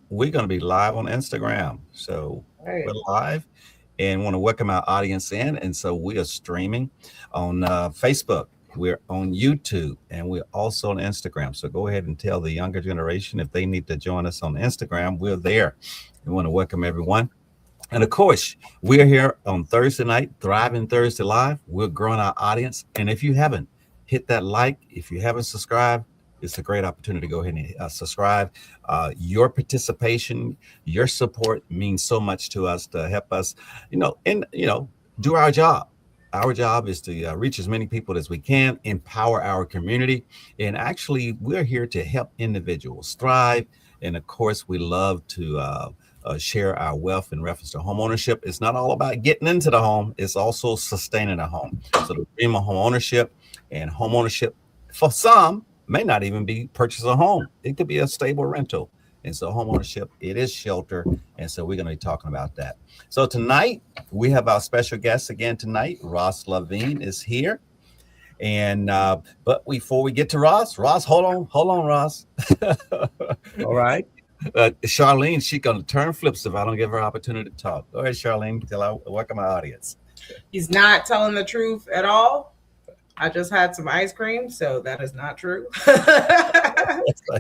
We're going to be live on Instagram. So we're Right. live and want to welcome our audience in. And so we are streaming on Facebook. We're on YouTube and we're also on Instagram. So go ahead and tell the younger generation if they need to join us on Instagram. We're there. We want to welcome everyone. And of course, we're here on Thursday night, Thriving Thursday Live. We're growing our audience. And if you haven't, hit that like. If you haven't subscribed, it's a great opportunity to go ahead and subscribe. Your participation, your support means so much to us to help us, do our job. Our job is to reach as many people as we can, empower our community. And actually, we're here to help individuals thrive. And of course, we love to share our wealth in reference to home ownership. It's not all about getting into the home, it's also sustaining a home. So the dream of home ownership for some may not even be purchase a home. It could be a stable rental. And so home ownership, it is shelter. And so we're going to be talking about that. So tonight we have our special guest again tonight. Ross Levin is here. And but before we get to Ross, hold on, Ross. All right. Charlene, she gonna turn flips if I don't give her opportunity to talk. Go ahead, Charlene. Tell I welcome my audience. He's not telling the truth at all. I just had some ice cream, so that is not true.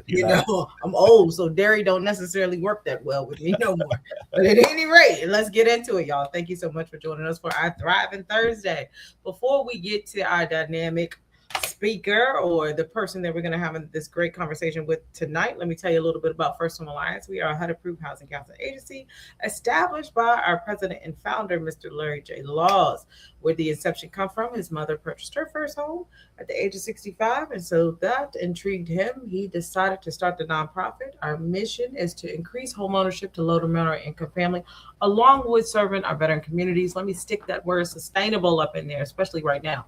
You know, I'm old, so dairy don't necessarily work that well with me no more. But at any rate, let's get into it, y'all. Thank you so much for joining us for our Thriving Thursday. Before we get to our dynamic speaker or the person that we're going to have this great conversation with tonight, let me tell you a little bit about First Home Alliance. We are a HUD-approved housing counseling agency established by our president and founder, Mr. Larry J. Laws. Where the inception come from, his mother purchased her first home at the age of 65, and so that intrigued him. He decided to start the nonprofit. Our mission is to increase home ownership to low to moderate income family, along with serving our veteran communities. Let me stick that word sustainable up in there, especially right now.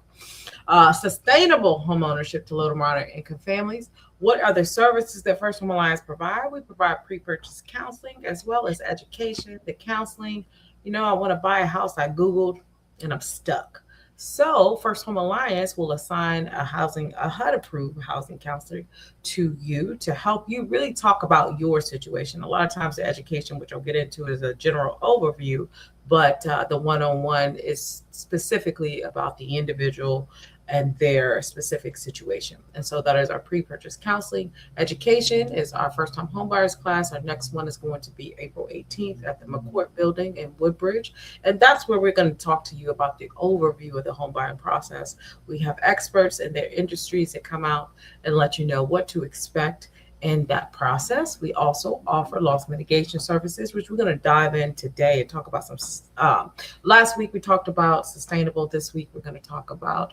Sustainable home ownership to low to moderate income families. What are the services that First Home Alliance provide? We provide pre-purchase counseling as well as education. The counseling, I want to buy a house. I Googled and I'm stuck. So First Home Alliance will assign a HUD approved housing counselor to you to help you really talk about your situation. A lot of times the education, which I'll get into, is a general overview, but the one-on-one is specifically about the individual and their specific situation. And so that is our pre-purchase counseling. Education is our first-time homebuyers class. Our next one is going to be April 18th at the McCourt Building in Woodbridge. And that's where we're going to talk to you about the overview of the home buying process. We have experts in their industries that come out and let you know what to expect in that process. We also offer loss mitigation services, which we're going to dive in today and talk about some. Last week we talked about sustainable. This week we're going to talk about,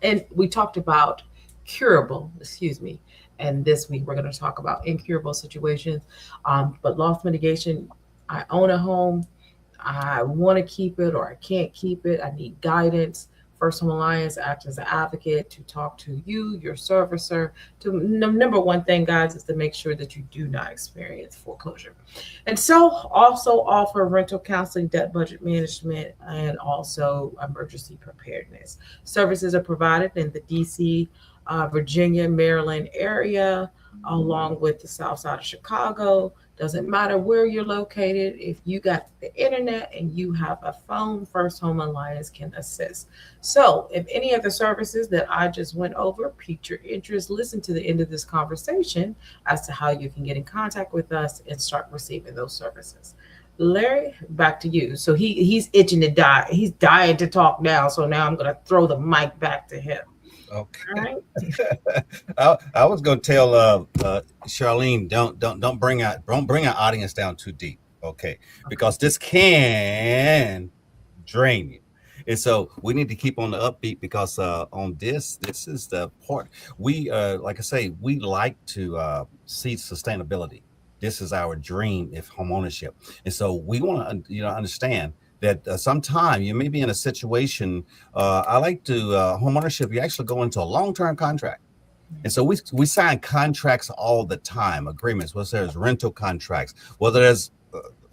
and we talked about curable. Excuse me. And this week we're going to talk about incurable situations. But loss mitigation. I own a home. I want to keep it or I can't keep it. I need guidance. First Home Alliance acts as an advocate to talk to you, your servicer. Number one thing, guys, is to make sure that you do not experience foreclosure. And so also offer rental counseling, debt budget management, and also emergency preparedness. Services are provided in the DC, Virginia, Maryland area, along with the south side of Chicago. Doesn't matter where you're located. If you got the internet and you have a phone, First Home Alliance can assist. So if any of the services that I just went over piqued your interest, listen to the end of this conversation as to how you can get in contact with us and start receiving those services. Larry, back to you. So he's itching to die. He's dying to talk now. So now I'm going to throw the mic back to him. All okay. right. I was gonna tell Charlene, don't bring our audience down too deep, okay? Okay. Because this can drain you. And so we need to keep on the upbeat because on this is the part we like I say, we like to see sustainability. This is our dream if home ownership. And so we want to understand that sometime you may be in a situation. I like to home ownership. You actually go into a long-term contract. And so we sign contracts all the time, agreements, whether there's rental contracts, whether there's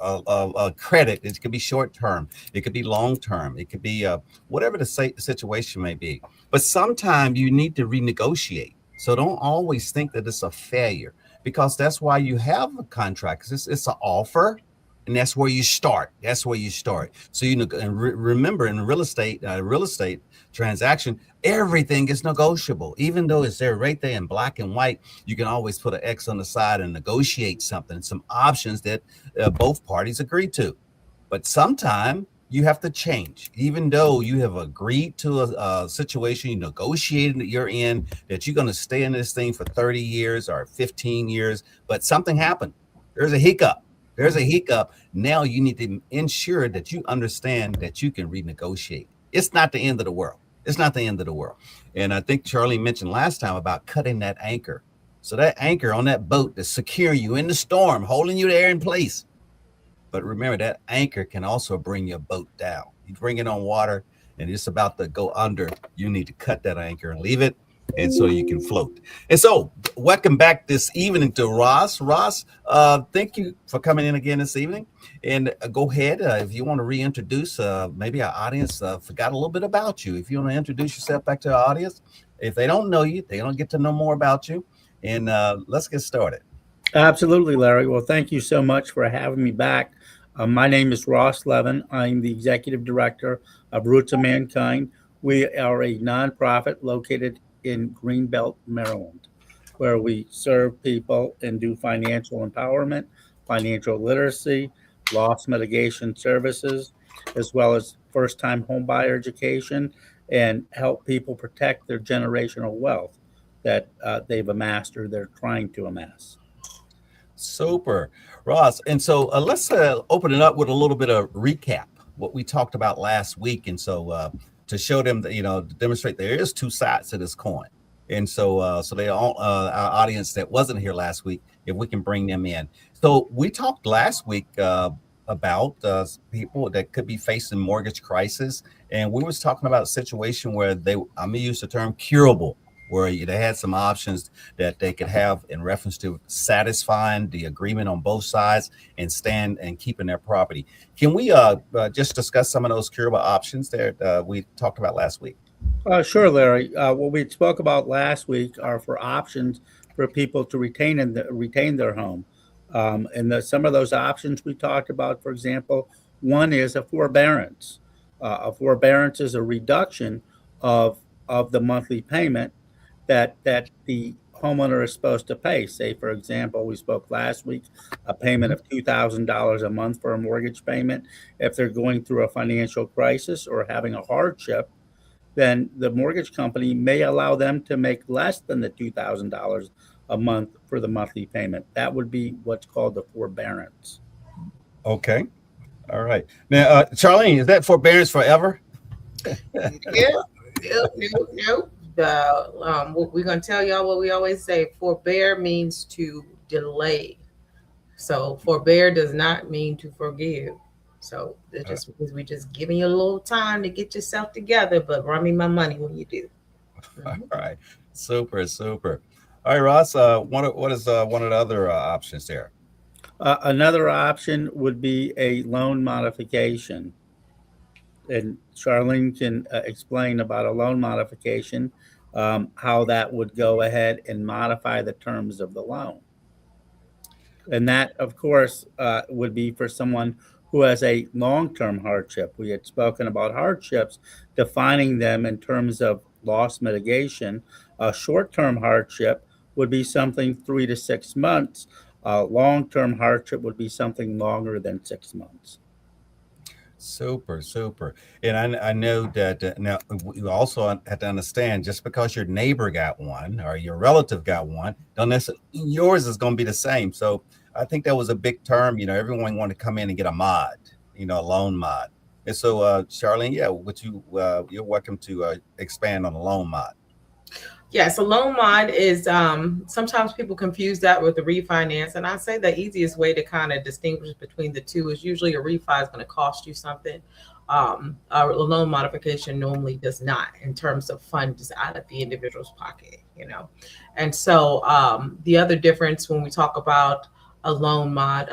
a credit, it could be short term, it could be long term, it could be whatever the situation may be. But sometimes you need to renegotiate. So don't always think that it's a failure because that's why you have a contract. 'Cause it's an offer, and that's where you start. That's where you start. So and remember, in real estate transaction, everything is negotiable. Even though it's there right there in black and white, you can always put an X on the side and negotiate something, some options that both parties agree to. But sometime you have to change, even though you have agreed to a situation, you negotiated that you're in, that you're going to stay in this thing for 30 years or 15 years, but something happened. There's a hiccup. There's a hiccup. Now you need to ensure that you understand that you can renegotiate. It's not the end of the world. It's not the end of the world. And I think Charlie mentioned last time about cutting that anchor. So that anchor on that boat to secure you in the storm, holding you there in place. But remember, that anchor can also bring your boat down. You bring it on water and it's about to go under. You need to cut that anchor and leave it, and so you can float. And so, welcome back this evening to Ross. Ross, thank you for coming in again this evening. And go ahead, if you want to reintroduce, maybe our audience forgot a little bit about you. If you want to introduce yourself back to our audience, if they don't know you, they don't get to know more about you. And let's get started. Absolutely, Larry. Well, thank you so much for having me back. My name is Ross Levin. I'm the executive director of Roots of Mankind. We are a nonprofit located in Greenbelt, Maryland, where we serve people and do financial empowerment, financial literacy, loss mitigation services, as well as first-time homebuyer education, and help people protect their generational wealth that they've amassed or they're trying to amass. Super, Ross. And so let's open it up with a little bit of recap what we talked about last week. And so to show them that, to demonstrate there is two sides to this coin. And so they all our audience that wasn't here last week, if we can bring them in. So we talked last week about people that could be facing mortgage crisis, and we was talking about a situation where I'm gonna use the term curable, where they had some options that they could have in reference to satisfying the agreement on both sides and stand and keeping their property. Can we just discuss some of those curable options that we talked about last week? Sure, Larry. What we spoke about last week are for options for people to retain their home. Some of those options we talked about, for example, one is a forbearance. A forbearance is a reduction of the monthly payment that the homeowner is supposed to pay. Say, for example, we spoke last week, a payment of $2,000 a month for a mortgage payment. If they're going through a financial crisis or having a hardship, then the mortgage company may allow them to make less than the $2,000 a month for the monthly payment. That would be what's called the forbearance. Okay. All right. Now, Charlene, is that forbearance forever? No. We're going to tell y'all what we always say. Forbear means to delay. So forbear does not mean to forgive. So it just means we just giving you a little time to get yourself together, but run me my money when you do. All right. Super. All right, Ross, what is one of the other options there? Another option would be a loan modification. And Charlene can explain about a loan modification, how that would go ahead and modify the terms of the loan. And that, of course, would be for someone who has a long-term hardship. We had spoken about hardships, defining them in terms of loss mitigation. A short-term hardship would be something 3 to 6 months. Long-term hardship would be something longer than 6 months. Super. And I know that now you also have to understand, just because your neighbor got one or your relative got one, don't necessarily yours is going to be the same. So I think that was a big term. Everyone wanted to come in and get a mod, a loan mod. And so, Charlene, you're welcome to expand on the loan mod. Yes, a loan mod is sometimes people confuse that with the refinance. And I say the easiest way to kind of distinguish between the two is usually a refi is going to cost you something. A loan modification normally does not, in terms of funds out of the individual's pocket, And so the other difference when we talk about a loan mod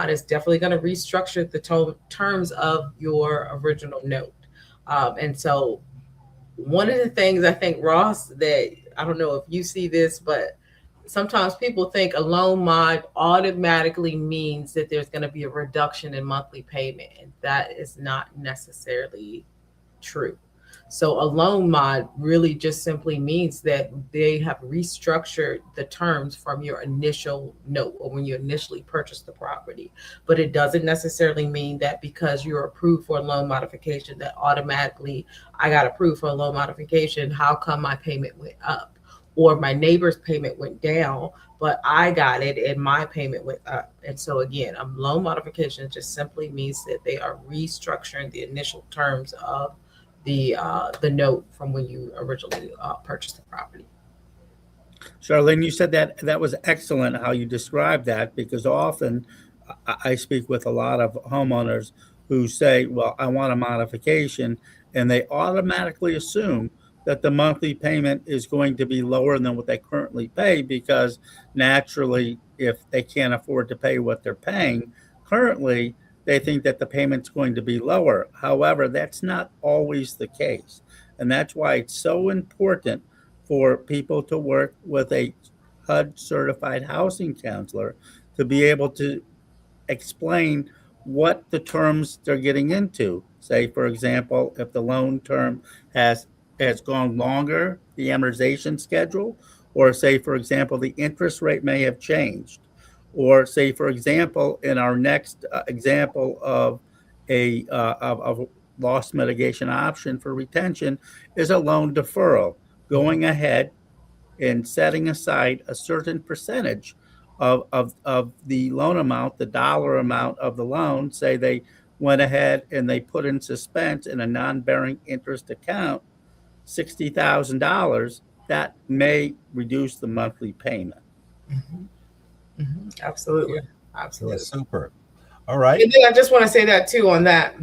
is definitely going to restructure the terms of your original note. And so one of the things I think, Ross, that I don't know if you see this, but sometimes people think a loan mod automatically means that there's going to be a reduction in monthly payment, and that is not necessarily true. So a loan mod really just simply means that they have restructured the terms from your initial note or when you initially purchased the property. But it doesn't necessarily mean that because you're approved for a loan modification that automatically I got approved for a loan modification. How come my payment went up? Or my neighbor's payment went down, but I got it and my payment went up. And so again, a loan modification just simply means that they are restructuring the initial terms of the note from when you originally purchased the property. Charlene, you said that that was excellent how you described that, because often I speak with a lot of homeowners who say, well, I want a modification, and they automatically assume that the monthly payment is going to be lower than what they currently pay, because naturally, if they can't afford to pay what they're paying currently, they think that the payment's going to be lower. However, that's not always the case. And that's why it's so important for people to work with a HUD certified housing counselor to be able to explain what the terms they're getting into. Say, for example, if the loan term has gone longer, the amortization schedule, or say, for example, the interest rate may have changed, or say, for example, in our next example of a loss mitigation option for retention is a loan deferral, going ahead and setting aside a certain percentage of the loan amount, the dollar amount of the loan. Say they went ahead and they put in suspense in a non-bearing interest account $60,000, that may reduce the monthly payment. Absolutely. Yeah. Absolutely. Yeah, super. All right. And then I just want to say that too on that.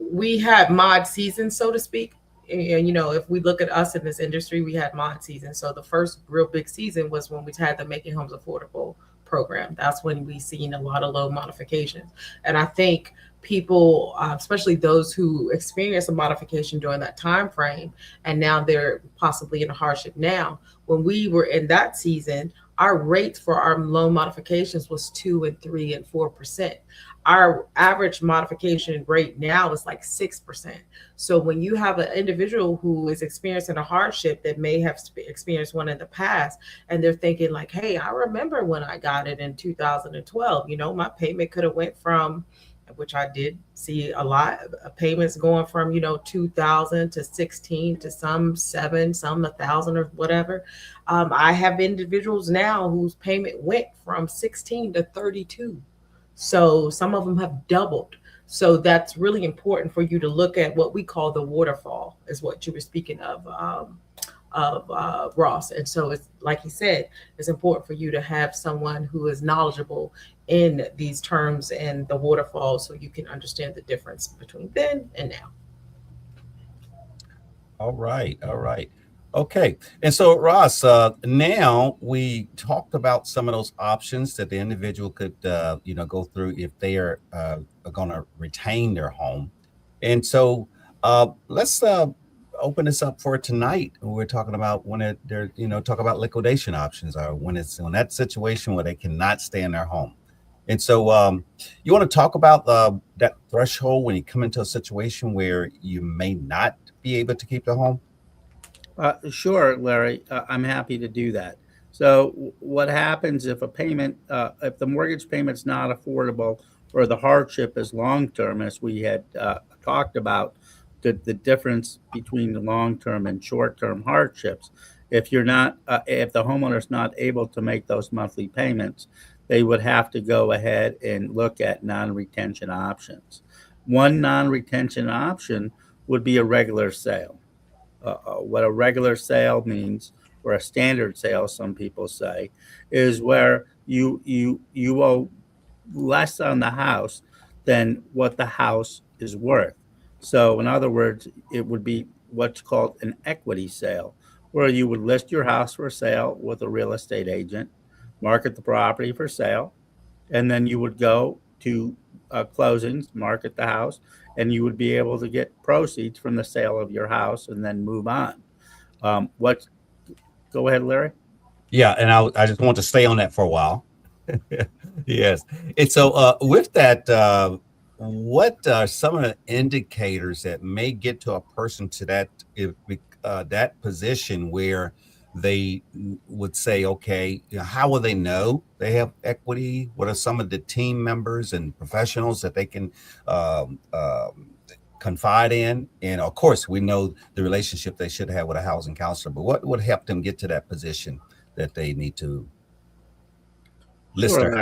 We had mod seasons, so to speak. And if we look at us in this industry, we had mod season. So the first real big season was when we had the Making Homes Affordable program. That's when we seen a lot of loan modifications. And I think people, especially those who experienced a modification during that time frame, and now they're possibly in a hardship now. When we were in that season, our rates for our loan modifications was 2 and 3 and 4%. Our average modification rate now is like 6%. So when you have an individual who is experiencing a hardship that may have experienced one in the past, and they're thinking like, hey, I remember when I got it in 2012, my payment could have went from, which I did see a lot of payments going from, 2000 to 16 to some 7, some 1,000 or whatever. I have individuals now whose payment went from 16 to 32. So some of them have doubled. So that's really important for you to look at what we call the waterfall, is what you were speaking of Ross. And so it's like he said, it's important for you to have someone who is knowledgeable in these terms and the waterfall, so you can understand the difference between then and now. All right. All right. Okay. And so, Ross, now we talked about some of those options that the individual could, go through if they are going to retain their home. And so, let's open this up for tonight. We're talking about when they're, talk about liquidation options, or when it's in that situation where they cannot stay in their home. And so, you want to talk about that threshold when you come into a situation where you may not be able to keep the home? Sure, Larry. I'm happy to do that. So, what happens if if the mortgage payment's not affordable, or the hardship is long term, as we had talked about, the difference between the long term and short term hardships? If if the homeowner's not able to make those monthly payments, they would have to go ahead and look at non-retention options. One non-retention option would be a regular sale. What a regular sale means, or a standard sale, some people say, is where you owe less on the house than what the house is worth. So, in other words, it would be what's called an equity sale, where you would list your house for sale with a real estate agent, market the property for sale, and then you would go to closings, market the house, and you would be able to get proceeds from the sale of your house and then move on. What? Go ahead, Larry. Yeah, and I just want to stay on that for a while. Yes. And so, with that, what are some of the indicators that may get to a person to that position where they would say, okay, you know, how will they know they have equity? What are some of the team members and professionals that they can um, um, confide in? And of course, we know the relationship they should have with a housing counselor. But what would help them get to that position that they need to list Sure, their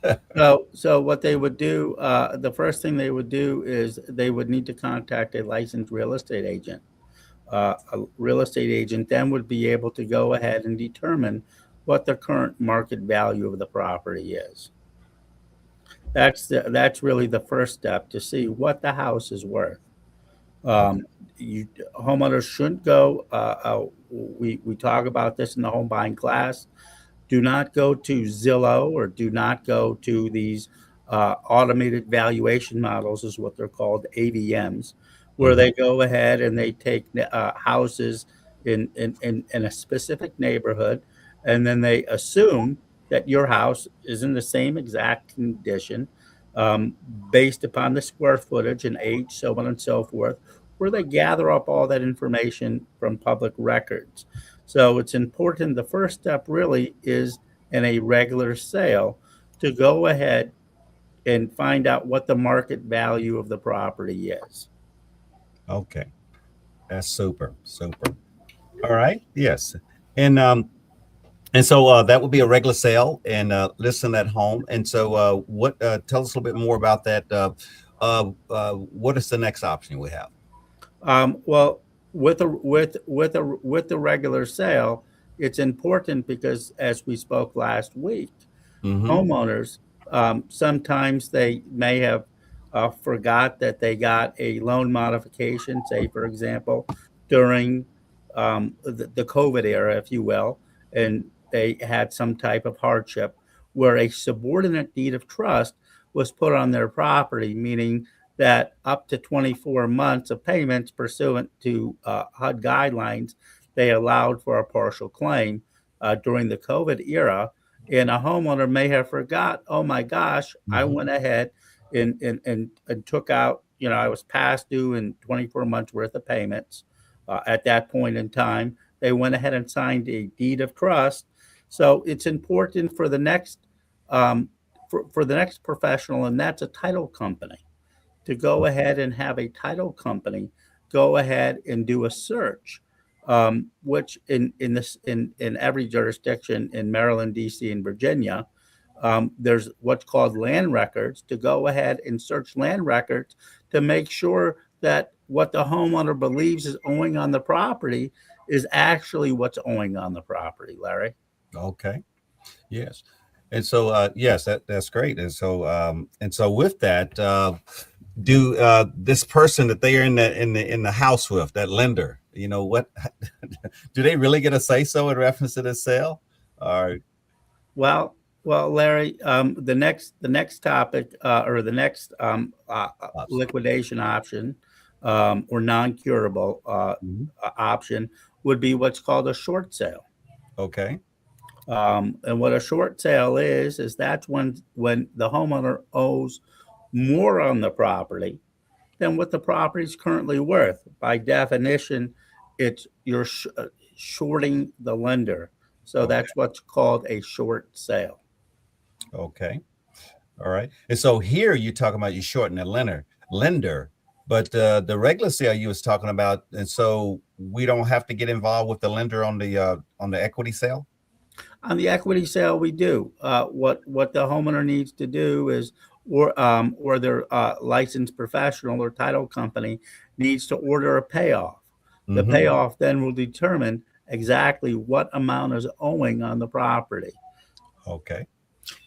Larry. So what they would do, the first thing they would do is they would need to contact a licensed real estate agent. A real estate agent then would be able to go ahead and determine what the current market value of the property is. That's really the first step to see what the house is worth. Okay. Um, you Homeowners shouldn't go. We talk about this in the home buying class. Do not go to Zillow or do not go to these automated valuation models, is what they're called, AVMs, where Hmm. they go ahead and they take houses in a specific neighborhood, and then they assume that your house is in the same exact condition, um, based upon the square footage and age, so on and so forth, where they gather up all that information from public records. So it's important. The first step really is in a regular sale to go ahead and find out what the market value of the property is. Okay. That's super, super. All right. Yes. And so that would be a regular sale and listen at home. And so what tell us a little bit more about that. What is the next option we have? Well, with the regular sale, it's important because, as we spoke last week, Mm-hmm. homeowners, sometimes they may have forgot that they got a loan modification, say, for example, during the COVID era, if you will, and they had some type of hardship where a subordinate deed of trust was put on their property, meaning that up to 24 months of payments pursuant to HUD guidelines, they allowed for a partial claim during the COVID era. And a homeowner may have forgot, oh my gosh, I Mm-hmm. went ahead and took out, I was past due in 24 months worth of payments. At that point in time, they went ahead and signed a deed of trust. So it's important for the next um, for the next professional, and that's a title company, to go ahead and have a title company go ahead and do a search, which in every jurisdiction in Maryland, D.C., and Virginia, there's what's called land records, to go ahead and search land records to make sure that what the homeowner believes is owing on the property is actually what's owing on the property, Larry. Okay. Yes. And so yes, that's great. And so with that, do this person that they are in the house with, that lender, what do they really get a say so in reference to this sale? Or Well, well, Larry, the next topic, or the next liquidation option, or non-curable Mhm. option, would be what's called a short sale. Okay. And what a short sale is that's when the homeowner owes more on the property than what the property is currently worth. By definition, it's you're shorting the lender. So Okay. that's what's called a short sale. Okay. All right. And so here you talking about you shorten the lender, but the regular sale you was talking about, and so we don't have to get involved with the lender on the equity sale. On the equity sale, we do. What the homeowner needs to do is, or their licensed professional or title company needs to order a payoff. The Mm-hmm. payoff then will determine exactly what amount is owing on the property. Okay.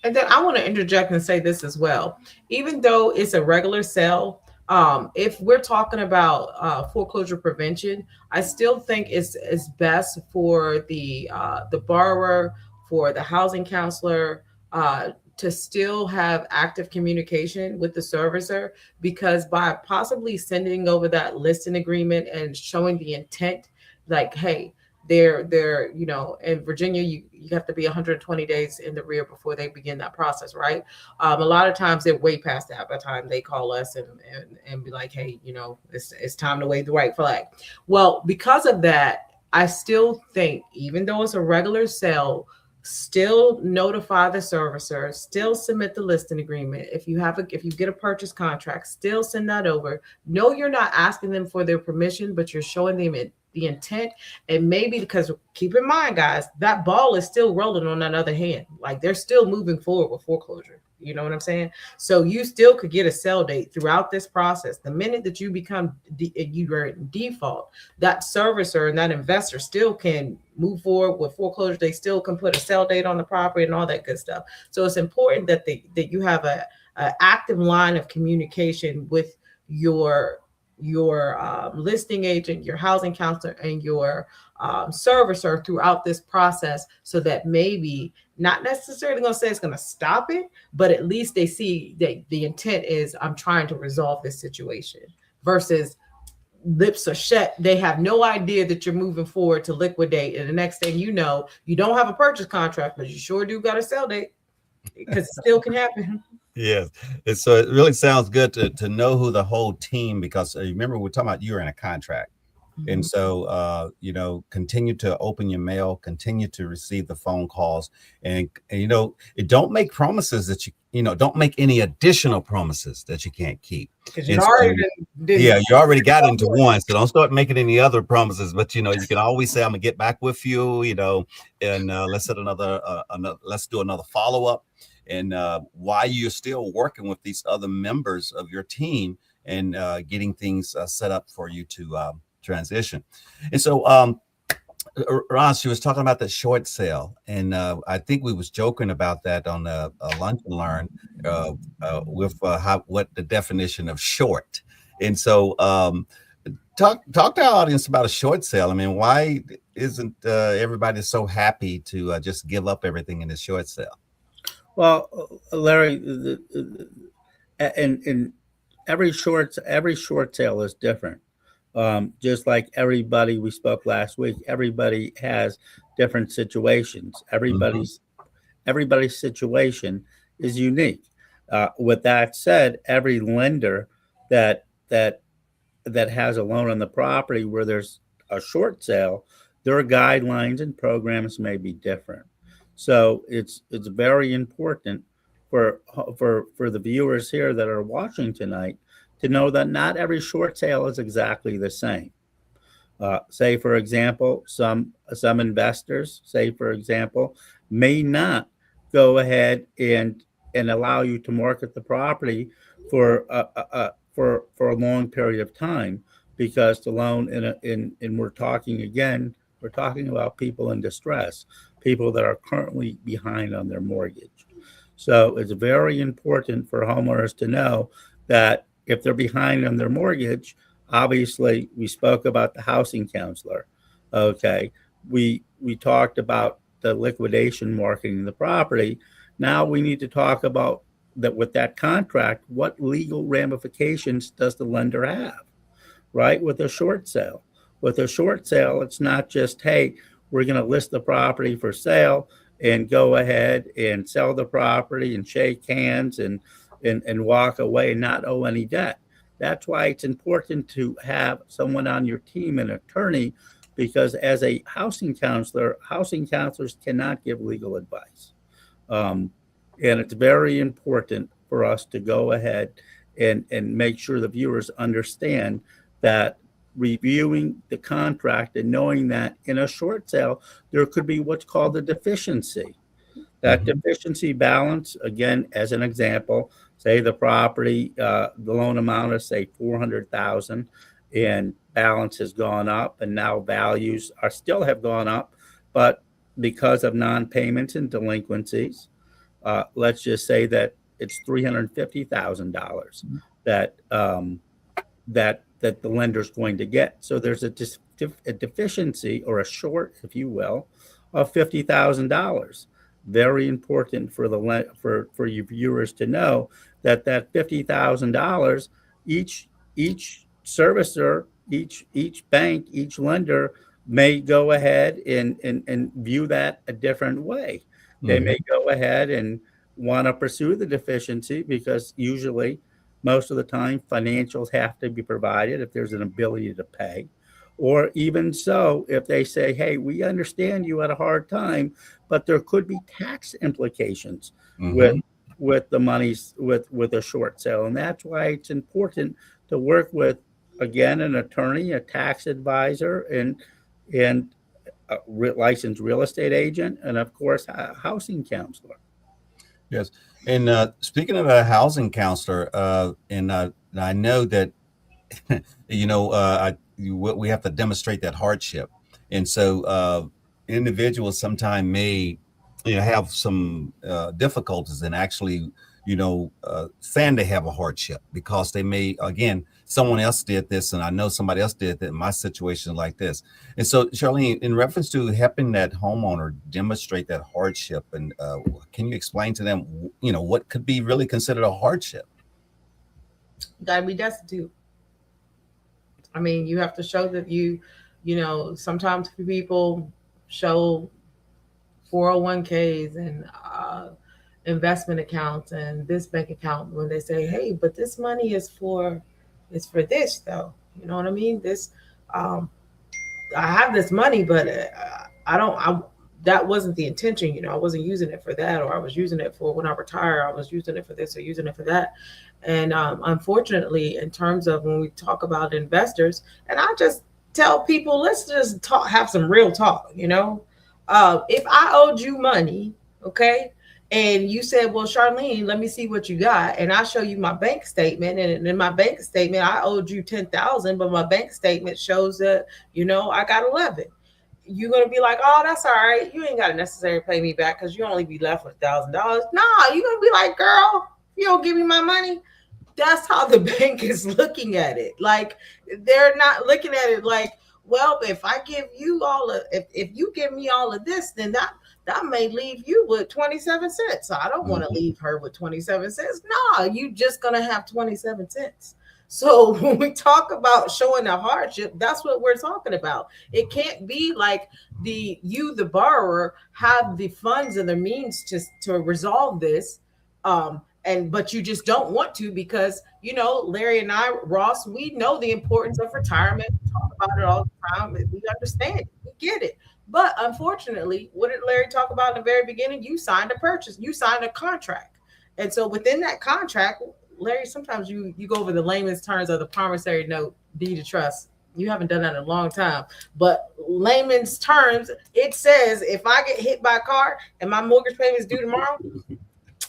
And then I want to interject and say this as well. Even though it's a regular sale, if we're talking about foreclosure prevention, I still think it's best for the borrower, for the housing counselor, to still have active communication with the servicer, because by possibly sending over that listing agreement and showing the intent, like, hey, they're in Virginia, you have to be 120 days in the rear before they begin that process, right? A lot of times they're way past that by the time they call us and be like, hey, it's time to wave the white flag. Well, because of that, I still think, even though it's a regular sale, still notify the servicer, still submit the listing agreement. If you get a purchase contract, still send that over. No, you're not asking them for their permission, but you're showing them the intent. And maybe, because keep in mind, guys, that ball is still rolling on that other hand. Like, they're still moving forward with foreclosure. You know what I'm saying? So you still could get a sell date throughout this process. The minute that you become you are in default, that servicer and that investor still can move forward with foreclosure. They still can put a sell date on the property and all that good stuff. So it's important that you have a active line of communication with your listing agent, your housing counselor, and your servicer throughout this process, so that maybe, not necessarily going to say it's going to stop it, but at least they see that the intent is, I'm trying to resolve this situation, versus lips are shut. They have no idea that you're moving forward to liquidate. And the next thing you know, you don't have a purchase contract, but you sure do got a sell date, because it still can happen. Yes. And so it really sounds good to know who the whole team, because remember, we're talking about you're in a contract. And so, continue to open your mail, continue to receive the phone calls, and don't make promises that don't make any additional promises that you can't keep. Because you already you already got into one, so don't start making any other promises. But you can always say, "I'm gonna get back with you," and let's set let's do another follow up. And while you're still working with these other members of your team and getting things set up for you to transition. And so Ron, she was talking about the short sale, and I think we was joking about that on a lunch and learn with what the definition of short. And so talk to our audience about a short sale. I mean, why isn't everybody so happy to just give up everything in a short sale? Well, Larry, in every short sale is different. Just like everybody, we spoke last week, everybody has different situations. Everybody's situation is unique. With that said, every lender that has a loan on the property where there's a short sale, their guidelines and programs may be different. So it's very important for the viewers here that are watching tonight to know that not every short sale is exactly the same. Say, for example, some investors, may not go ahead and allow you to market the property for a long period of time, because the loan and we're talking about people in distress, people that are currently behind on their mortgage. So it's very important for homeowners to know that if they're behind on their mortgage, obviously we spoke about the housing counselor. Okay. We talked about the liquidation marketing the property. Now we need to talk about that with that contract, what legal ramifications does the lender have, right? With a short sale. With a short sale, it's not just, hey, we're going to list the property for sale and go ahead and sell the property and shake hands and walk away and not owe any debt. That's why it's important to have someone on your team, an attorney, because as a housing counselor, housing counselors cannot give legal advice. And it's very important for us to go ahead and make sure the viewers understand that reviewing the contract and knowing that in a short sale, there could be what's called a deficiency. That deficiency balance, again, as an example, say the property, the loan amount is say $400,000 and balance has gone up, and now values still have gone up, but because of non-payments and delinquencies, let's just say that it's $350,000 that the lender's going to get. So there's a deficiency, or a short, if you will, of $50,000. Very important for you viewers to know that $50,000, each servicer, each bank, each lender may go ahead and view that a different way. They Hmm. may go ahead and want to pursue the deficiency because usually, most of the time, financials have to be provided if there's an ability to pay. Or even so, if they say, hey, we understand you had a hard time, but there could be tax implications with Hmm. the monies with a short sale. And that's why it's important to work with, again, an attorney, a tax advisor, and a licensed real estate agent, and of course, a housing counselor. Yes. And speaking of a housing counselor, and I know that we have to demonstrate that hardship, and so individuals sometimes may have some difficulties in actually saying they have a hardship because they may, again, someone else did this and I know somebody else did that in my situation like this. And so Charlene, in reference to helping that homeowner demonstrate that hardship, and can you explain to them what could be really considered a hardship? Gotta be destitute. I mean, you have to show that sometimes people show 401ks and investment accounts and this bank account when they say, hey, but this money is for this though. You know what I mean? Um, I have this money, but I don't. That wasn't the intention. I wasn't using it for that, or I was using it for when I retire. I was using it for this or using it for that. And unfortunately, in terms of when we talk about investors, and I just tell people, let's just talk, have some real talk. If I owed you money, okay, and you said, well, Charlene, let me see what you got, and I show you my bank statement, and in my bank statement I owed you 10,000, but my bank statement shows that I got 11. You're gonna be like, oh, that's all right. You ain't gotta necessarily pay me back because you only be left with $1,000. Nah, you're gonna be like, girl, you don't give me my money. That's how the bank is looking at it. Like, they're not looking at it like, well, if I give you all of, if you give me all of this, then that may leave you with 27 cents. So I don't want to Hmm. leave her with 27 cents. No, you just gonna have 27 cents. So when we talk about showing a hardship, that's what we're talking about. It can't be like the borrower have the funds and the means to resolve this, and but you just don't want to because Larry and I, Ross, we know the importance of retirement. We talk about it all the time. We understand it. We get it. But unfortunately, what did Larry talk about in the very beginning? You signed a purchase, you signed a contract. And so within that contract, Larry, sometimes you go over the layman's terms of the promissory note, deed of trust. You haven't done that in a long time. But layman's terms, it says if I get hit by a car and my mortgage payment is due tomorrow,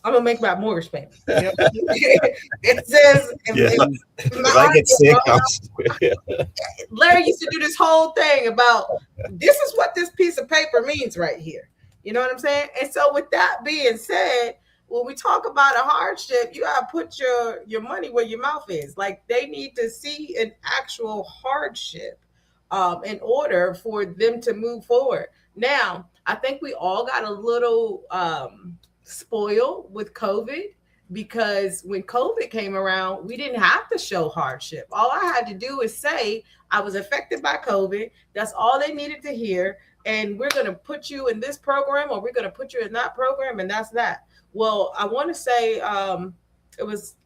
I'm gonna make my mortgage payment. It says Yeah. if my If I heart get gets sick, broken, I'm Larry used to do this whole thing about this is what this piece of paper means right here. You know what I'm saying? And so, with that being said, when we talk about a hardship, you gotta put your money where your mouth is. Like, they need to see an actual hardship in order for them to move forward. Now, I think we all got a little spoiled with COVID because when COVID came around, we didn't have to show hardship. All I had to do is say I was affected by COVID. That's all they needed to hear. And we're going to put you in this program or we're going to put you in that program. And that's that. Well, I want to say it was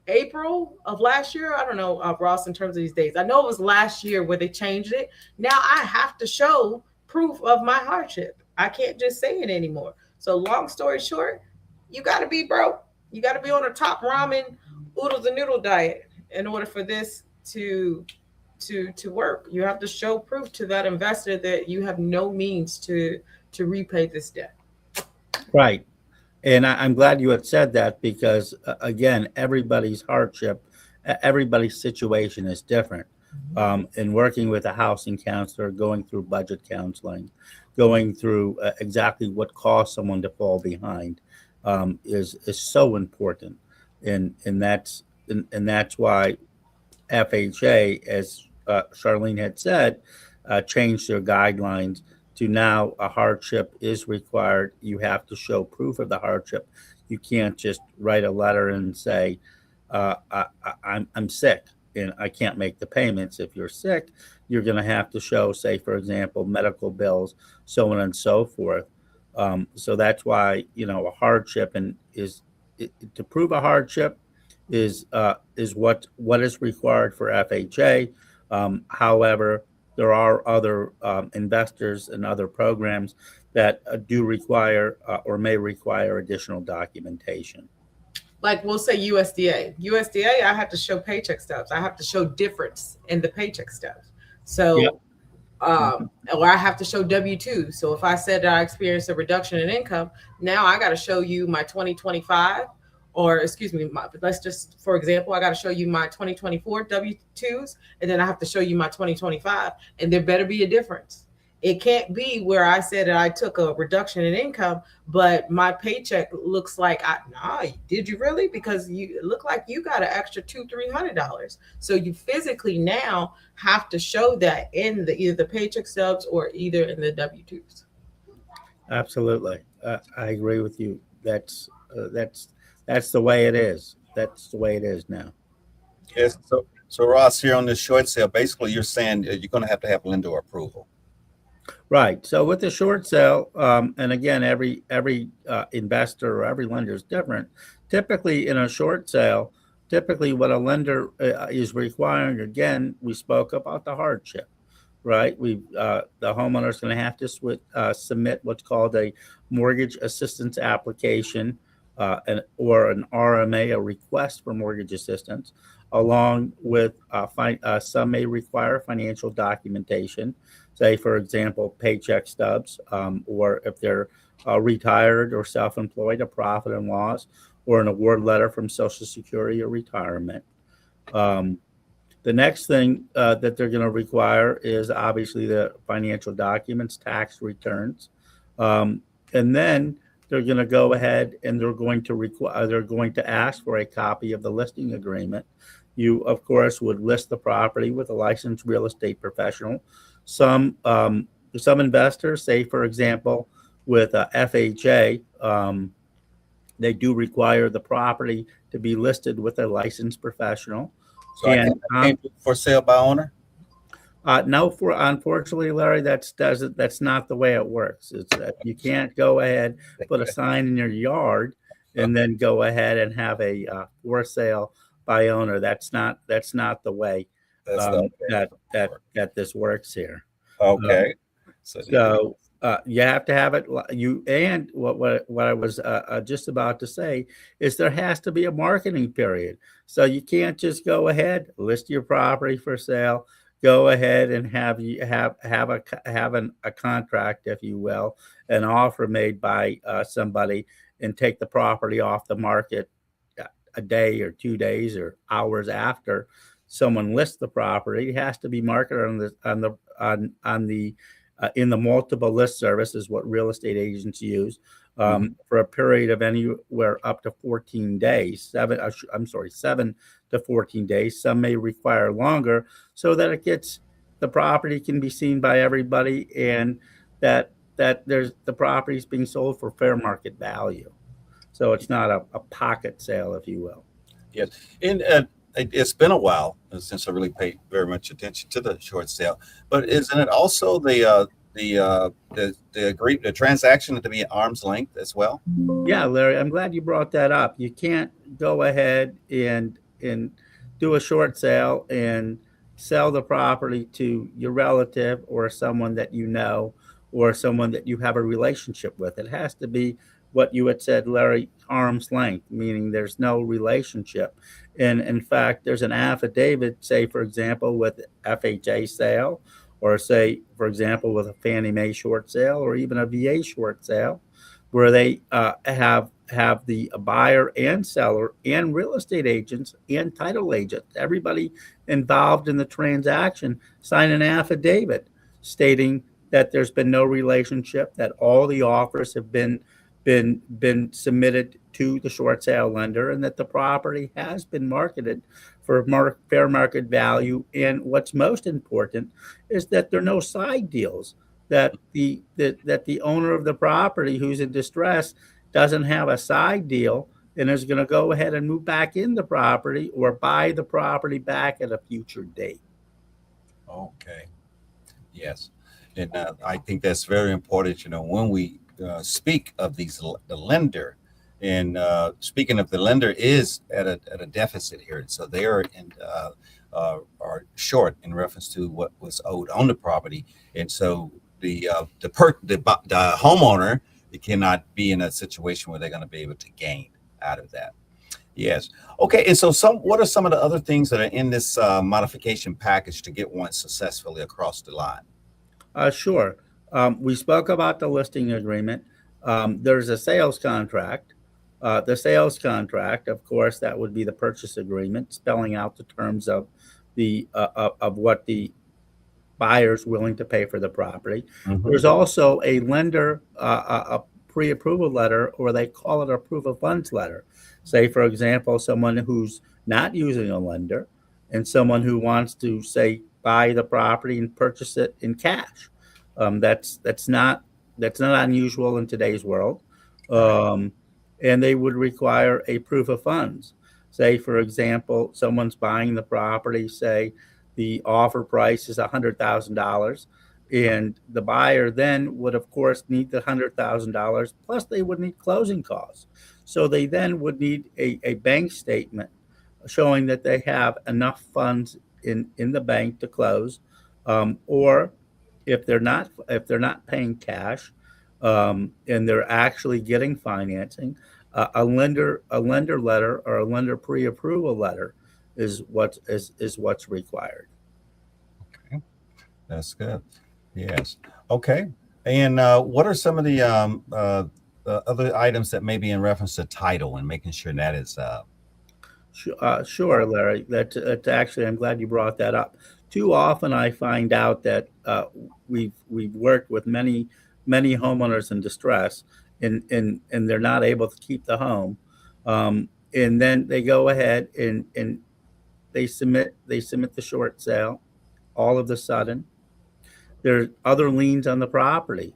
April of last year. I don't know, Ross, in terms of these days. I know it was last year where they changed it. Now I have to show proof of my hardship. I can't just say it anymore. So, long story short, you got to be broke. You got to be on a top ramen, oodles and noodle diet in order for this to work. You have to show proof to that investor that you have no means to repay this debt. Right. And I'm glad you had said that because, again, everybody's hardship, everybody's situation is different. In working with a housing counselor, going through budget counseling, going through exactly what caused someone to fall behind, is so important, and that's why FHA, as Charlene had said, changed their guidelines to now a hardship is required. You have to show proof of the hardship. You can't just write a letter and say, I'm sick. and I can't make the payments. If you're sick, you're going to have to show, say, for example, medical bills, so on and so forth. So that's why, a hardship to prove a hardship is what is required for FHA. However, there are other investors and other programs that do require or may require additional documentation. Like we'll say USDA. USDA, I have to show paycheck stubs. I have to show difference in the paycheck stubs. Yep. So, or I have to show W-2. So if I said that I experienced a reduction in income, now I got to show you my 2025, or excuse me, let's just, for example, I got to show you my 2024 W-2s, and then I have to show you my 2025, and there better be a difference. It can't be where I said that I took a reduction in income, but my paycheck looks like did you really? Because you look like you got an extra $200-300. So you physically now have to show that in either the paycheck stubs or either in the W-2s. Absolutely, I agree with you. That's the way it is. That's the way it is now. Yes. So Ross, here on this short sale, basically you're saying you're going to have lender approval. Right. So with the short sale, and again, every investor or every lender is different. Typically, in a short sale, what a lender is requiring, again, we spoke about the hardship, right? The homeowner is going to have to submit what's called a mortgage assistance application, or an RMA, a request for mortgage assistance, along with some may require financial documentation, say, for example, paycheck stubs, or if they're retired or self-employed, a profit and loss, or an award letter from Social Security or retirement. The next thing that they're going to require is obviously the financial documents, tax returns, and then they're going to go ahead and they're going to ask for a copy of the listing agreement. You, of course, would list the property with a licensed real estate professional. Some investors, say, for example, with FHA, they do require the property to be listed with a licensed professional. So I can't for sale by owner? No, unfortunately, Larry, that's not the way it works. It's you can't go ahead, put a sign in your yard, and then go ahead and have a for sale by owner. That's not the way that this works here. Okay. So you have to have it. And what I was just about to say is there has to be a marketing period. So you can't just go ahead, list your property for sale, go ahead and have a contract, if you will, an offer made by somebody, and take the property off the market a day or 2 days or hours after someone lists the property. It has to be marketed in the multiple list service, is what real estate agents use, for a period of anywhere up to 14 days, 7 to 14 days. Some may require longer, so that the property can be seen by everybody, and that the property is being sold for fair market value. So it's not a pocket sale, if you will. Yes. And it's been a while since I really paid very much attention to the short sale, but isn't it also the transaction to be at arm's length as well? Yeah, Larry, I'm glad you brought that up. You can't go ahead and do a short sale and sell the property to your relative or someone that you know or someone that you have a relationship with. It has to be what you had said, Larry, arm's length, meaning there's no relationship. And in fact, there's an affidavit, say, for example, with FHA sale, or say, for example, with a Fannie Mae short sale, or even a VA short sale, where they have the buyer and seller and real estate agents and title agents, everybody involved in the transaction, sign an affidavit stating that there's been no relationship, that all the offers have been submitted to the short sale lender, and that the property has been marketed for fair market value. And what's most important is that there are no side deals, that the owner of the property who's in distress doesn't have a side deal and is going to go ahead and move back in the property or buy the property back at a future date. Okay. Yes. And I think that's very important. When we speak of the lender, and speaking of the lender is at a deficit here. So they are short in reference to what was owed on the property. And so the homeowner cannot be in a situation where they're going to be able to gain out of that. Yes. Okay. And so what are some of the other things that are in this modification package to get one successfully across the line? Sure. We spoke about the listing agreement. There's a sales contract. The sales contract, of course, that would be the purchase agreement, spelling out the terms of of what the buyer's willing to pay for the property. Mhm. There's also a lender, a pre-approval letter, or they call it a proof of funds letter. Say, for example, someone who's not using a lender and someone who wants to, say, buy the property and purchase it in cash. That's not unusual in today's world. Right. And they would require a proof of funds. Say, for example, someone's buying the property, say the offer price is $100,000, and the buyer then would, of course, need the $100,000, plus they would need closing costs. So they then would need a bank statement showing that they have enough funds in the bank to close, or if they're not paying cash, and they're actually getting financing, a lender letter or a lender pre-approval letter is what's required. Okay. That's good. Yes. Okay. And what are some of the other items that may be in reference to title and making sure that is Sure, Larry. That's actually, I'm glad you brought that up. Too often, I find out that we've worked with many homeowners in distress, and they're not able to keep the home, and then they go ahead and they submit the short sale. All of a sudden, there's other liens on the property.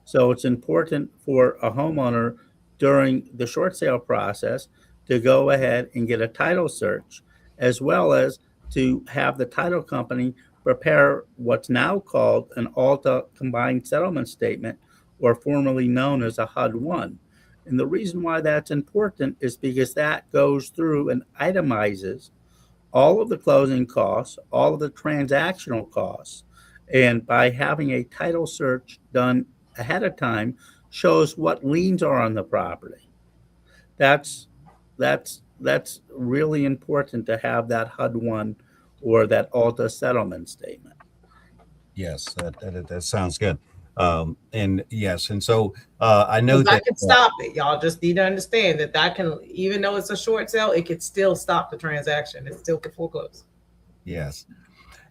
So it's important for a homeowner during the short sale process to go ahead and get a title search, as well as to have the title company prepare what's now called an Alta Combined Settlement Statement, or formerly known as a HUD-1. And the reason why that's important is because that goes through and itemizes all of the closing costs, all of the transactional costs, and by having a title search done ahead of time, shows what liens are on the property. That's that's really important to have that HUD-1 or that Alta settlement statement. yes, that sounds good. And yes, and so I know Because I that can stop it. Y'all just need to understand that can, even though it's a short sale, it could still stop the transaction. It still could foreclose. yes.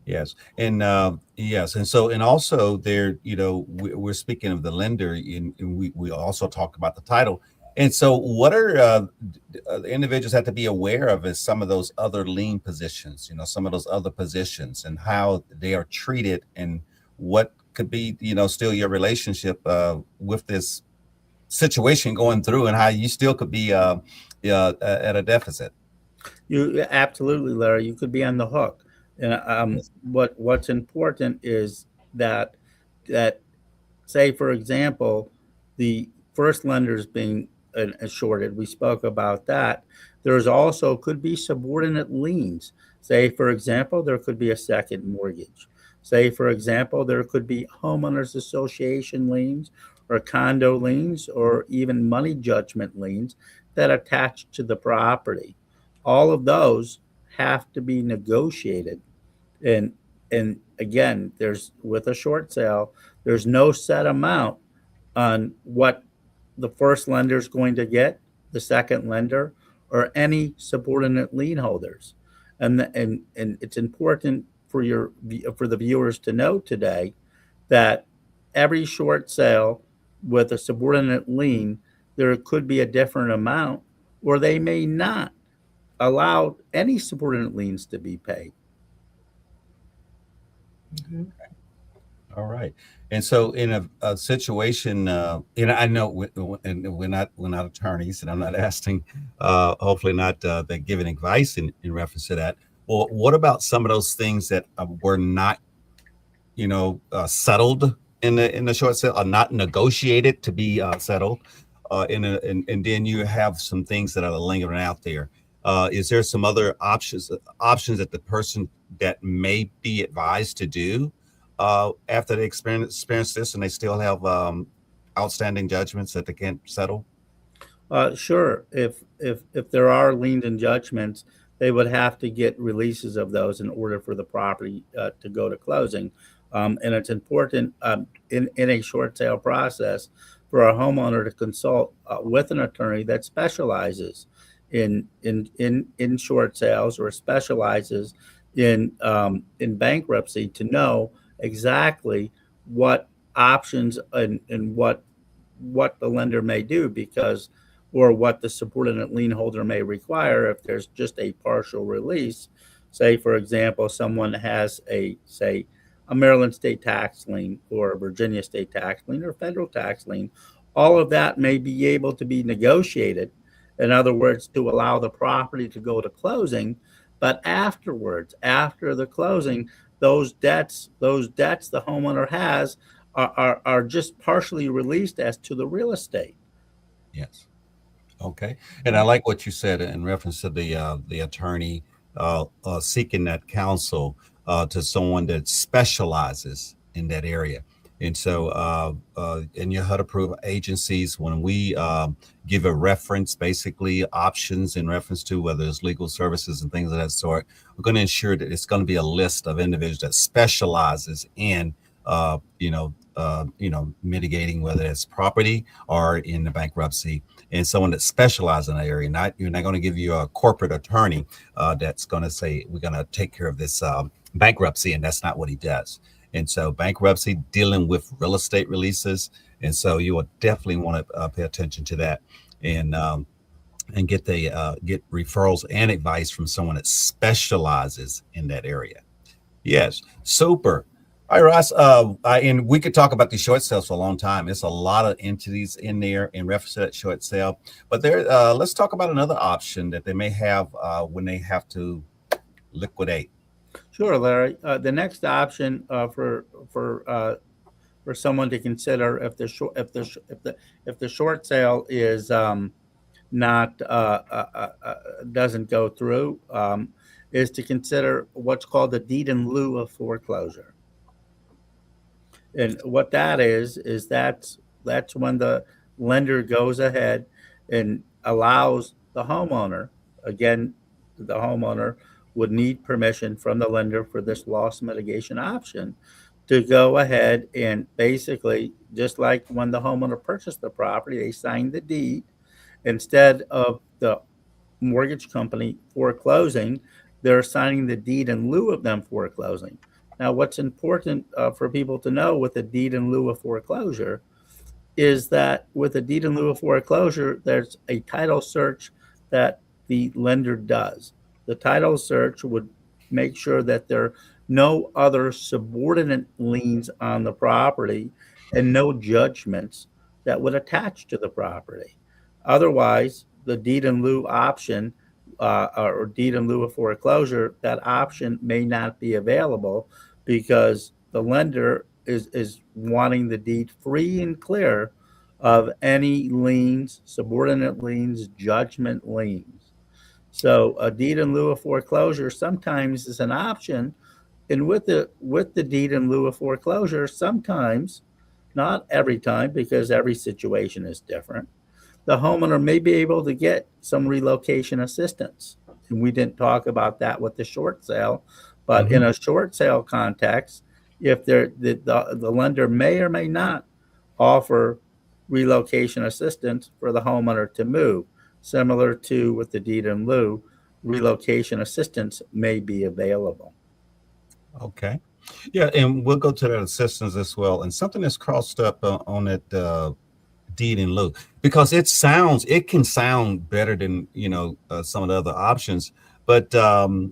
Yes, and yes, and so and also there, we're speaking of the lender, and we also talked about the title. And so, what are the individuals have to be aware of is some of those other lien positions, some of those other positions, and how they are treated, and what could be, still your relationship with this situation going through, and how you still could be at a deficit. You absolutely, Larry. You could be on the hook. And Yes. what's important is that say, for example, the first lender is being shorted. We spoke about that. There's also could be subordinate liens. Say, for example, there could be a second mortgage. Say, for example, there could be homeowners association liens or condo liens or even money judgment liens that attach to the property. All of those have to be negotiated. And again, there's with a short sale, there's no set amount on what the first lender is going to get, the second lender, or any subordinate lien holders. And it's important for the viewers to know today that every short sale with a subordinate lien, there could be a different amount, or they may not allow any subordinate liens to be paid. Mhm. All right. And so in a situation, I know and we're not attorneys, and I'm not asking, hopefully not that giving advice in reference to that. Well, what about some of those things that were not, settled in the short sale, are not negotiated to be settled, and then you have some things that are lingering out there. Is there some other options that the person that may be advised to do after they experience this, and they still have outstanding judgments that they can't settle? Sure. If there are liens and judgments, they would have to get releases of those in order for the property to go to closing. And it's important in a short sale process for a homeowner to consult with an attorney that specializes in short sales or specializes in bankruptcy to know exactly what options and what the lender may do, because or what the subordinate lien holder may require if there's just a partial release. Say, for example, someone has a Maryland state tax lien or a Virginia state tax lien or federal tax lien. All of that may be able to be negotiated. In other words, to allow the property to go to closing, but afterwards, after the closing, those debts the homeowner has are just partially released as to the real estate. Yes. Okay. And I like what you said in reference to the attorney seeking that counsel to someone that specializes in that area. And so, in your HUD approved agencies, when we give a reference, basically options in reference to whether it's legal services and things of that sort, we're going to ensure that it's going to be a list of individuals that specializes in, mitigating whether it's property or in the bankruptcy, and someone that specializes in that area. Not You're not going to give you a corporate attorney that's going to say we're going to take care of this bankruptcy, and that's not what he does. And so bankruptcy dealing with real estate releases, and so you will definitely want to pay attention to that, and get referrals and advice from someone that specializes in that area. Yes, super. All right, Ross. And we could talk about these short sales for a long time. It's a lot of entities in there in reference to that short sale. But let's talk about another option that they may have when they have to liquidate. Sure, Larry. The next option for someone to consider if the short sale is not doesn't go through, is to consider what's called the deed in lieu of foreclosure. And what that is that's when the lender goes ahead and allows the homeowner, again, the homeowner would need permission from the lender for this loss mitigation option to go ahead and basically, just like when the homeowner purchased the property, they signed the deed. Instead of the mortgage company foreclosing, they're signing the deed in lieu of them foreclosing. Now, what's important for people to know with the deed in lieu of foreclosure is that with a deed in lieu of foreclosure, there's a title search that the lender does. The title search would make sure that there are no other subordinate liens on the property and no judgments that would attach to the property. Otherwise, the deed in lieu option or deed in lieu of foreclosure, that option may not be available because the lender is wanting the deed free and clear of any liens, subordinate liens, judgment liens. So a deed in lieu of foreclosure sometimes is an option, and with the deed in lieu of foreclosure, sometimes, not every time, because every situation is different, the homeowner may be able to get some relocation assistance. And we didn't talk about that with the short sale, but in Hmm. a short sale context, if the lender may or may not offer relocation assistance for the homeowner to move, similar to with the deed in lieu, relocation assistance may be available. Okay. Yeah, and we'll go to that assistance as well. And something that's crossed up on that deed in lieu, because it can sound better than some of the other options, but the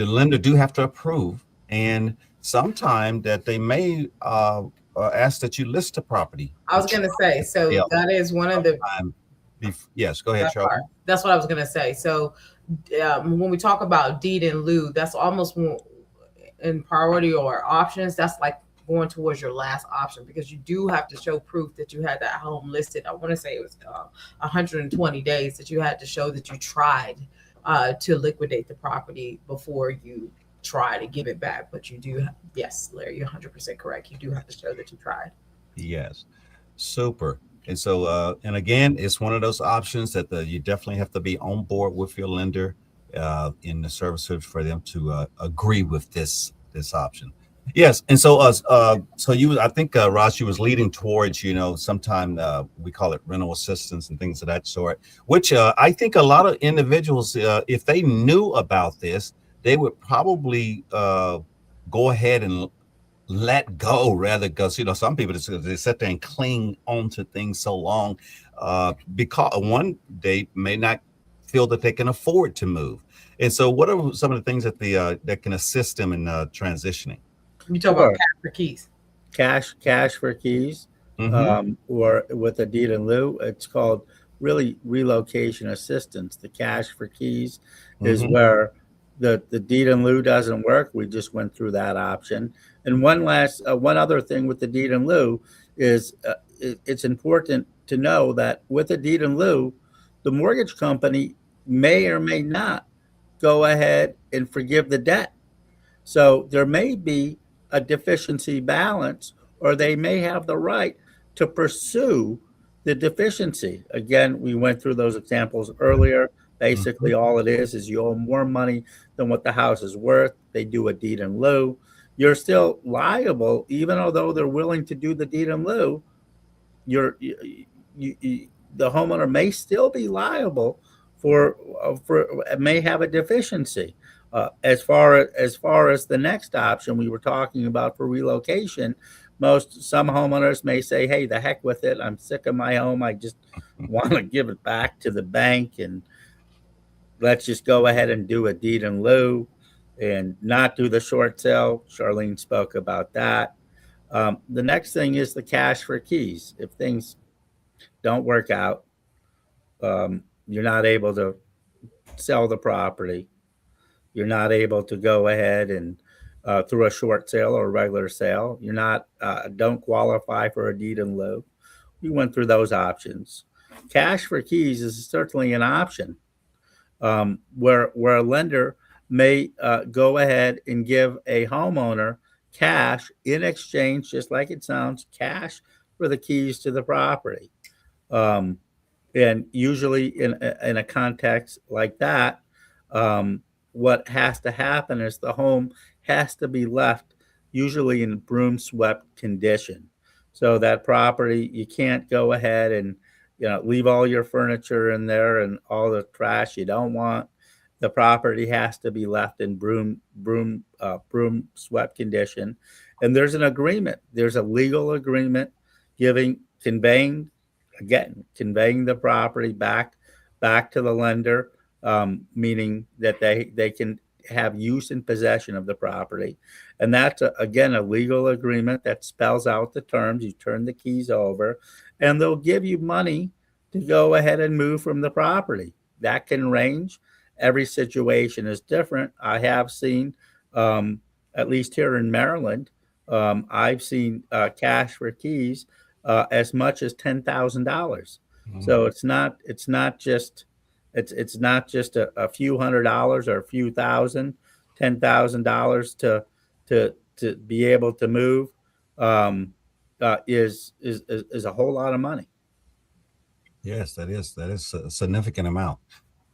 lender do have to approve, and sometime that they may ask that you list the property. I was gonna say, so Yeah, that is one of the sometime yes, go ahead, that part. Charlie. That's what I was gonna say. So when we talk about deed in lieu, that's almost in priority or options. That's like going towards your last option because you do have to show proof that you had that home listed. I want to say it was 120 days that you had to show that you tried to liquidate the property before you try to give it back. But you do, yes, Larry, you're 100% correct. You do have to show that you tried. Yes, super. And so, and again, it's one of those options that you definitely have to be on board with your lender in the services for them to agree with this option. Yes, and so so you, I think, Ross, you was leading towards, sometime we call it rental assistance and things of that sort, which I think a lot of individuals, if they knew about this, they would probably go ahead and let go rather, because some people just they sit there and cling on to things so long because one, they may not feel that they can afford to move. And so what are some of the things that the that can assist them in transitioning? You talk about Sure. cash for keys. Cash for keys, Mm-hmm. or with a deed in lieu. It's called really relocation assistance. The cash for keys is Mm-hmm. where the deed in lieu doesn't work. We just went through that option. And one other thing with the deed in lieu is it's important to know that with a deed in lieu, the mortgage company may or may not go ahead and forgive the debt. So there may be a deficiency balance, or they may have the right to pursue the deficiency. Again, we went through those examples earlier. Mm-hmm. Basically, all it is you owe more money than what the house is worth. They do a deed in lieu. You're still liable, even although they're willing to do the deed in lieu. You're the homeowner may still be liable for may have a deficiency. As far as the next option we were talking about for relocation, some homeowners may say, "Hey, the heck with it! I'm sick of my home. I just want to give it back to the bank, and let's just go ahead and do a deed in lieu and not do the short sale." Charlene spoke about that. The next thing is the cash for keys. If things don't work out, you're not able to sell the property. You're not able to go ahead and through a short sale or a regular sale. You're not don't qualify for a deed in lieu. We went through those options. Cash for keys is certainly an option, where a lender may go ahead and give a homeowner cash in exchange, just like it sounds, cash for the keys to the property. Um, and usually in a context like that, um, what has to happen is the home has to be left usually in broom swept condition. So that property, you can't go ahead and leave all your furniture in there and all the trash you don't want. The property has to be left in broom swept condition. And there's an agreement. There's a legal agreement giving conveying conveying the property back to the lender, meaning that they can have use and possession of the property. And that's again a legal agreement that spells out the terms. You turn the keys over, and they'll give you money to go ahead and move from the property. That can range. Every situation is different. I have seen, at least here in Maryland, I've seen cash for keys as much as $10,000. So it's not just a few $100s or a few thousand, $10,000 to be able to move, is a whole lot of money. Yes, that is a significant amount.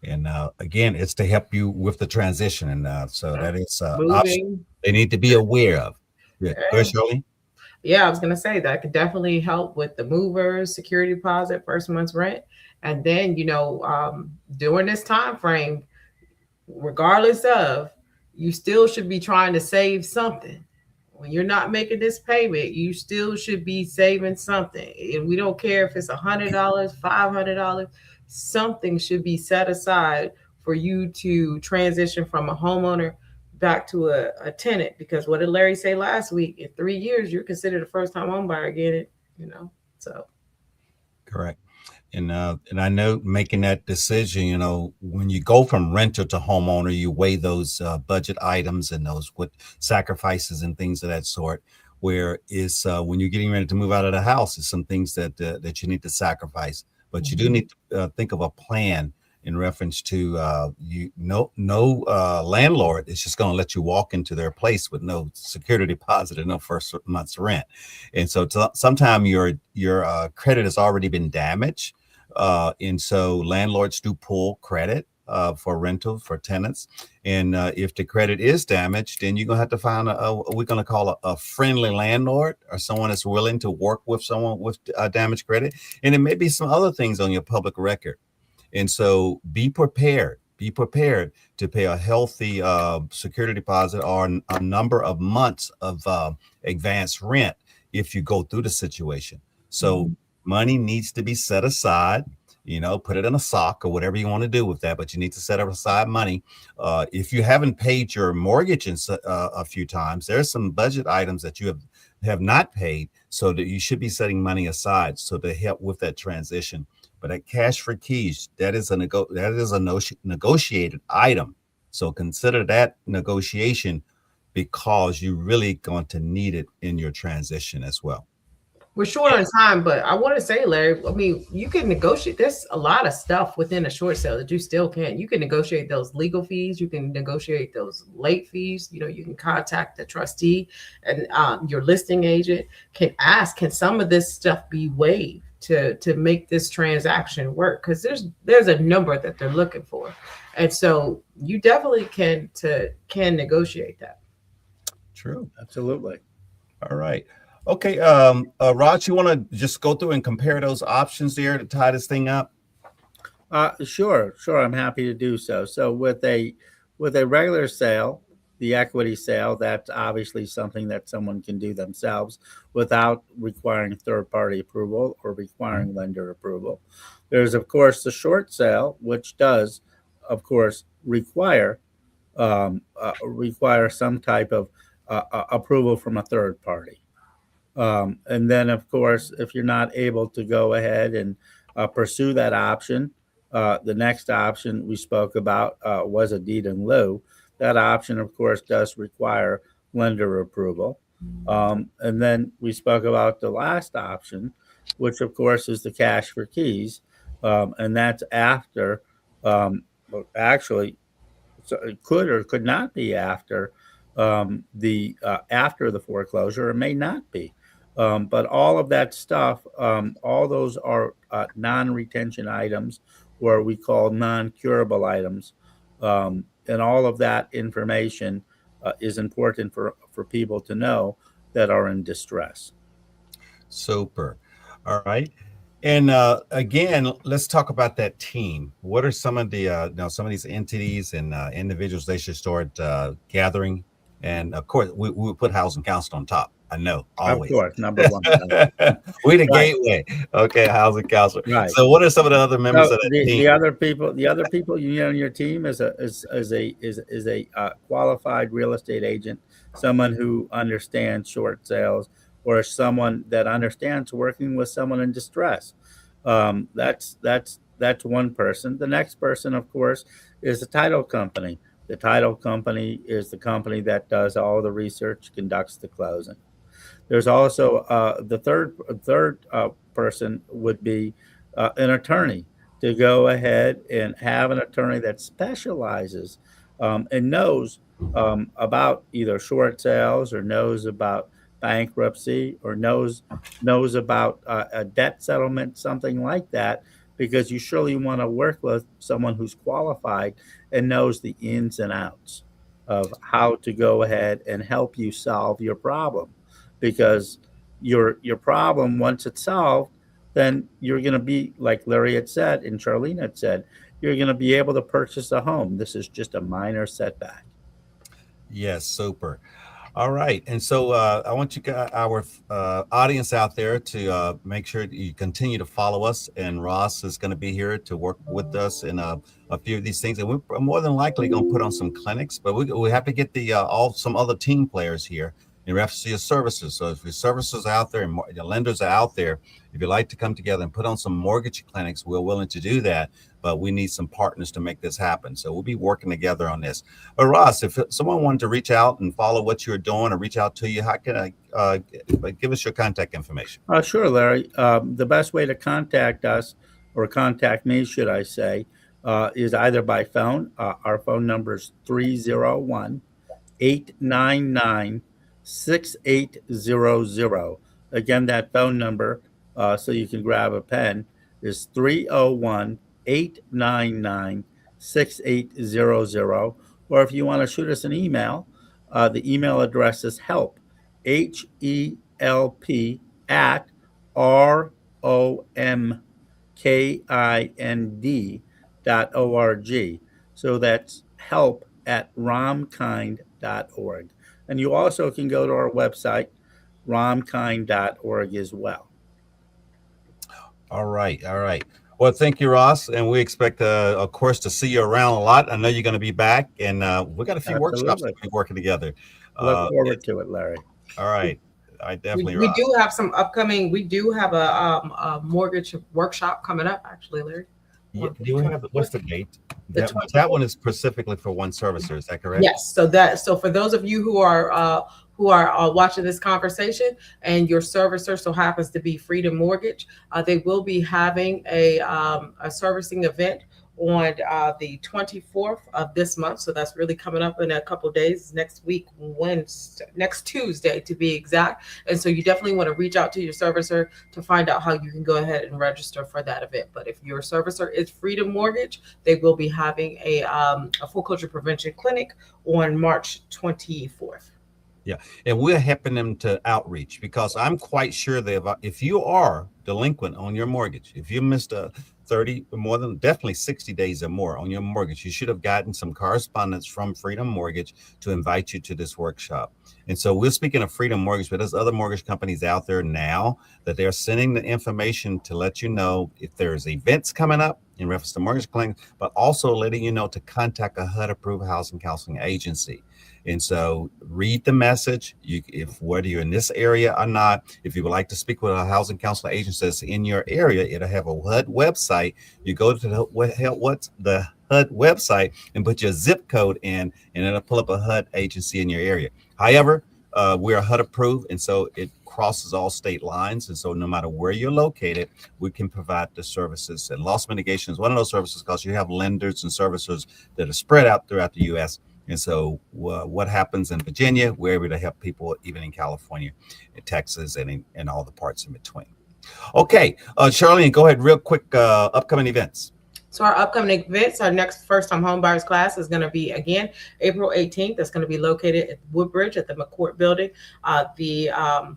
And again, it's to help you with the transition, and so that is option Moving. they need to be aware of. Yeah, go ahead, Yeah. Shirley. Yeah, I was gonna say that could definitely help with the movers, security deposit, first month's rent, and then during this time frame, regardless of, you still should be trying to save something. When you're not making this payment, you still should be saving something. And we don't care if it's $100, $500, something should be set aside for you to transition from a homeowner back to a tenant, because what did Larry say last week? In 3 years, you're considered a first time home buyer again, you know. So Correct. And I know making that decision, when you go from renter to homeowner, you weigh those budget items and those what sacrifices and things of that sort. Where is when you're getting ready to move out of the house, is some things that you need to sacrifice, but you do need to think of a plan in reference to no landlord is just going to let you walk into their place with no security deposit and no first month's rent, and so sometime your credit has already been damaged, and so landlords do pull credit for rental for tenants. And if the credit is damaged, then you're gonna have to find we're gonna call a friendly landlord or someone that's willing to work with someone with damaged credit. And there may be some other things on your public record. And so be prepared. Be prepared to pay a healthy security deposit or a number of months of advance rent if you go through the situation. So money needs to be set aside. Put it in a sock or whatever you want to do with that, but you need to set aside money. If you haven't paid your mortgage a few times, there's some budget items that you have not paid, so that you should be setting money aside so to help with that transition. But that cash for keys, that is a negotiated item. So consider that negotiation, because you're really going to need it in your transition as well. we're short on time, but I want to say, Larry, I mean, you can negotiate. There's a lot of stuff within a short sale that you still can. You can negotiate those legal fees. You can negotiate those late fees. You can contact the trustee, and your listing agent can ask, can some of this stuff be waived to make this transaction work? Because there's a number that they're looking for, and so you definitely can negotiate that. True. Absolutely. All right. Okay, Raj, you want to just go through and compare those options there to tie this thing up? Sure. I'm happy to do so. So with a regular sale, the equity sale, that's obviously something that someone can do themselves without requiring third-party approval or requiring lender approval. There's, of course, the short sale, which does, of course, require some type of approval from a third party. And then, of course, if you're not able to go ahead and pursue that option, the next option we spoke about was a deed in lieu. That option, of course, does require lender approval. And then we spoke about the last option, which, of course, is the cash for keys. And that's after, actually, so it could or could not be after after the foreclosure. It may not be. But all of that stuff, all those are non-retention items, or we call non-curable items. And all of that information is important for people to know that are in distress. Super. All right. And again, let's talk about that team. What are some of the some of these entities and individuals they should start gathering? And of course, we put housing council on top. I know, always. Of course, number one. We the Right. gateway. Okay, housing council. Right. So, what are some of the other members So of that team? the other people you need on your team is a qualified real estate agent, someone who understands short sales, or someone that understands working with someone in distress. That's one person. The next person, of course, is the title company. The title company is the company that does all the research, conducts the closing. There's also the third person would be an attorney, to go ahead and have an attorney that specializes and knows about either short sales, or knows about bankruptcy, or knows about a debt settlement, something like that, because you surely want to work with someone who's qualified and knows the ins and outs of how to go ahead and help you solve your problem. Because your problem, once it's solved, then you're going to be, like Larry had said and Charlene had said, you're going to be able to purchase a home. This is just a minor setback. Yes, super. All right. And so I want you guys, our audience out there to make sure that you continue to follow us. And Ross is going to be here to work with us in a few of these things. And we're more than likely going to put on some clinics, but we have to get the all some other team players here in reference to your services. So if your services are out there and your lenders are out there, if you'd like to come together and put on some mortgage clinics, we're willing to do that. But we need some partners to make this happen. So we'll be working together on this. But Ross, if someone wanted to reach out and follow what you're doing or reach out to you, how can I give us your contact information? Sure, Larry. The best way to contact us, or contact me, should I say, is either by phone. Our phone number is 301 899 6800. Again, that phone number, so you can grab a pen, is 301 899 6800. Or if you want to shoot us an email, the email address is help, HELP, at ROMKIND.org. So that's help at romkind.org. And you also can go to our website, romkind.org, as well. All right. All right. Well, thank you, Ross. And we expect, of course, to see you around a lot. I know you're going to be back, and we got a few workshops Absolutely. to be working together. Look forward to it, Larry. All right. I definitely, We Ross. do have some upcoming. We do have a mortgage workshop coming up, actually, Larry. Yeah, do we have what's the date? The That one is specifically for one servicer. Is that correct? Yes. So for those of you who are watching this conversation and your servicer so happens to be Freedom Mortgage, they will be having a servicing event on the 24th of this month. So that's really coming up in a couple of days, next week, next Tuesday to be exact. And so you definitely want to reach out to your servicer to find out how you can go ahead and register for that event. But if your servicer is Freedom Mortgage, they will be having a foreclosure prevention clinic on March 24th. Yeah, and we're helping them to outreach, because I'm quite sure that if you are delinquent on your mortgage, if you missed a 30 or more than definitely 60 days or more on your mortgage, you should have gotten some correspondence from Freedom Mortgage to invite you to this workshop. And so we're speaking of Freedom Mortgage, but there's other mortgage companies out there now that they're sending the information to let you know if there's events coming up in reference to mortgage claims, but also letting you know to contact a HUD approved housing counseling agency. And so read the message. If whether you're in this area or not, if you would like to speak with a housing counselor agency that's in your area, it'll have a HUD website. You go to the HUD website and put your zip code in, and it'll pull up a HUD agency in your area. However, we're HUD approved, and so it crosses all state lines. And so no matter where you're located, we can provide the services. And loss mitigation is one of those services, because you have lenders and servicers that are spread out throughout the U.S. And so what happens in Virginia, we're able to help people even in California, in Texas, and in all the parts in between. Okay, Charlene, go ahead real quick, upcoming events. So our upcoming events, our next first-time homebuyers class is going to be, again, April 18th. That's going to be located at Woodbridge at the McCourt Building, the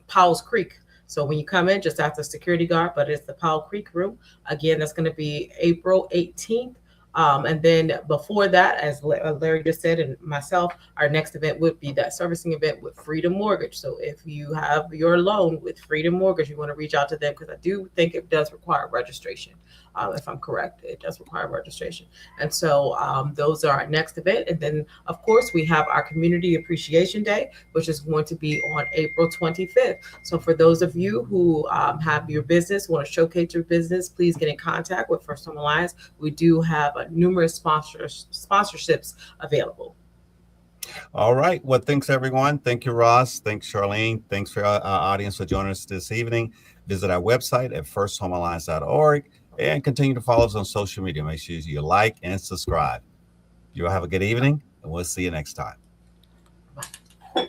Powell's Creek. So when you come in, just ask the security guard, but it's the Powell Creek room. Again, that's going to be April 18th. And then before that, as Larry just said, and myself, our next event would be that servicing event with Freedom Mortgage. So if you have your loan with Freedom Mortgage, you want to reach out to them, because I do think it does require registration. If I'm correct, it does require registration. And so those are our next event. And then, of course, we have our Community Appreciation Day, which is going to be on April 25th. So for those of you who have your business, want to showcase your business, please get in contact with First Home Alliance. We do have numerous sponsorships available. All right. Well, thanks, everyone. Thank you, Ross. Thanks, Charlene. Thanks for our audience for joining us this evening. Visit our website at firsthomealliance.org and continue to follow us on social media. Make sure you like and subscribe. You all have a good evening, and we'll see you next time. Bye.